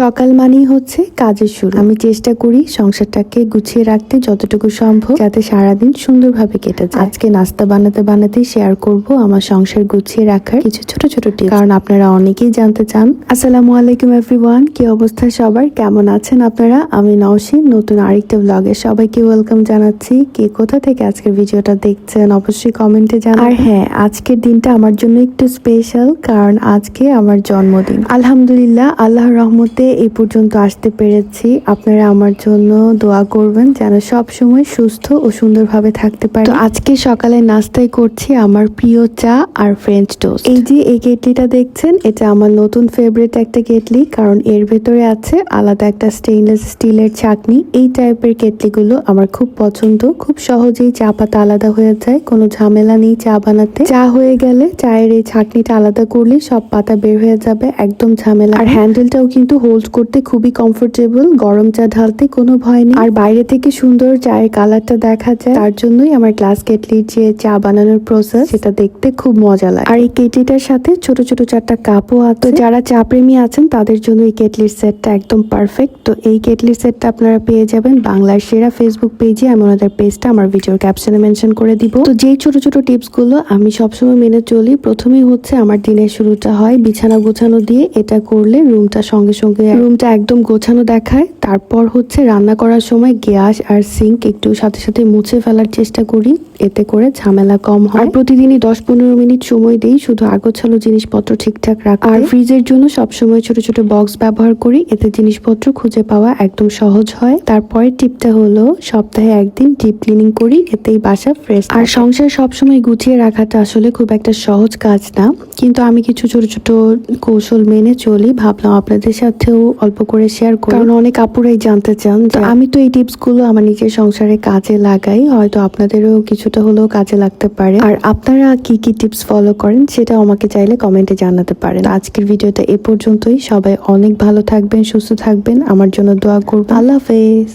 সকাল মানেই হচ্ছে কাজের শুরু। আমি চেষ্টা করি সংসারটাকে গুছিয়ে রাখতে যতটুকু সম্ভব, যাতে সারাদিন সুন্দরভাবে কেটে যায়। আজকে নাস্তা বানাতে বানাতেই শেয়ার করব আমার সংসার গুছিয়ে রাখার কিছু ছোট ছোট টিপস, কারণ আপনারা অনেকেই জানতে চান। আসসালামু আলাইকুম এভরিওয়ান, কি অবস্থা সবার, কেমন আছেন আপনারা? আমি নওশিন, নতুন আরেকটা ব্লগে সবাইকে ওয়েলকাম জানাচ্ছি। কে কোথা থেকে আজকের ভিডিওটা দেখছেন অবশ্যই কমেন্টে জানান। আর হ্যাঁ, আজকের দিনটা আমার জন্য একটু স্পেশাল, কারণ আজকে আমার জন্মদিন। আলহামদুলিল্লাহ, আল্লাহর রহমতে এই পর্যন্ত আসতে পেরেছি। আপনারা আমার জন্য দোয়া করবেন যেন সব সময় সুস্থ ও সুন্দরভাবে থাকতে পারি। তো আজকে সকালে নাস্তায় করছি আমার প্রিয় চা আর ফ্রেঞ্চ টোস্ট। এই যে এই কেটলিটা দেখছেন, এটা আমার নতুন ফেভারিট একটা কেটলি, কারণ এর ভেতরে আছে আলাদা একটা স্টেইনলেস স্টিলের ছাঁকনি। এই টাইপের কেটলিগুলো আমার খুব পছন্দ। খুব সহজেই চা পাতা আলাদা হয়ে যায়, কোনো ঝামেলা নেই চা বানাতে। চা হয়ে গেলে চায়ের এই ছাঁকনিটা আলাদা করলে সব পাতা বের হয়ে যাবে, একদম ঝামেলা। আর হ্যান্ডেলটাও কিন্তু হোল্ড করতে খুবই কমফোর্টেবল, গরম চা ঢালতে কোনো ভয় নেই। আর বাইরে থেকে সুন্দর চায়ের কালারটা দেখা যায়, তার জন্যই আমার গ্লাস কেটলির যে চা বানানোর প্রসেস, সেটা দেখতে খুব মজা লাগে। আর এই কেটলিটার সাথে ছোট ছোট 4টা কাপও আছে। যারা চা প্রেমী আছেন তাদের জন্য এই কেটলির সেটটা একদম পারফেক্ট। তো এই কেটলির সেটটা আপনারা পেয়ে যাবেন বাংলার সেরা ফেসবুক পেজে। আমি ওনাদের পেজটা আমার ভিডিওর ক্যাপশনে মেনশন করে দিব। তো যেই ছোট ছোট টিপস গুলো আমি সবসময় মেনে চলি, প্রথমেই হচ্ছে আমার দিনের শুরুটা হয় বিছানা গোছানো দিয়ে। এটা করলে রুমটা সঙ্গে সঙ্গে রুমটা একদম গোছানো দেখায়। তারপর হচ্ছে রান্না করার সময় গ্যাস আর সিঙ্ক একটু সাথে সাথে মুছে ফেলার চেষ্টা করি, এতে করে ঝামেলা কম হয়। প্রতিদিনই 10-15 মিনিট সময় দেই শুধু আগোছালো জিনিসপত্র ঠিকঠাক রাখতে। আর ফ্রিজের জন্য সবসময় ছোট ছোট বক্স ব্যবহার করি, এতে জিনিসপত্র খুঁজে পাওয়া একদম সহজ হয়। তারপরে টিপটা হলো সপ্তাহে একদিন ডিপ ক্লিনিং করি, এতেই বাসা ফ্রেশ। আর সংসার সবসময় গুছিয়ে রাখাটা আসলে খুব একটা সহজ কাজ না, কিন্তু আমি কিছু ছোট ছোট কৌশল মেনে চলি, ভাবলাম আপনাদের সাথেও অল্প করে শেয়ার করি, কারণ অনেক আপুরাই জানতে চান। আমি তো এই টিপস গুলো আমার নিজের সংসারে কাজে লাগাই, হয়তো আপনাদেরও কিছুটা হলেও কাজে লাগতে পারে। আর আপনারা কি কি টিপস ফলো করেন সেটা আমাকে চাইলে কমেন্টে জানাতে পারেন। আজকের ভিডিওটা এ পর্যন্তই। সবাই অনেক ভালো থাকবেন, সুস্থ থাকবেন, আমার জন্য দোয়া করবেন। আল্লাহ হাফেজ।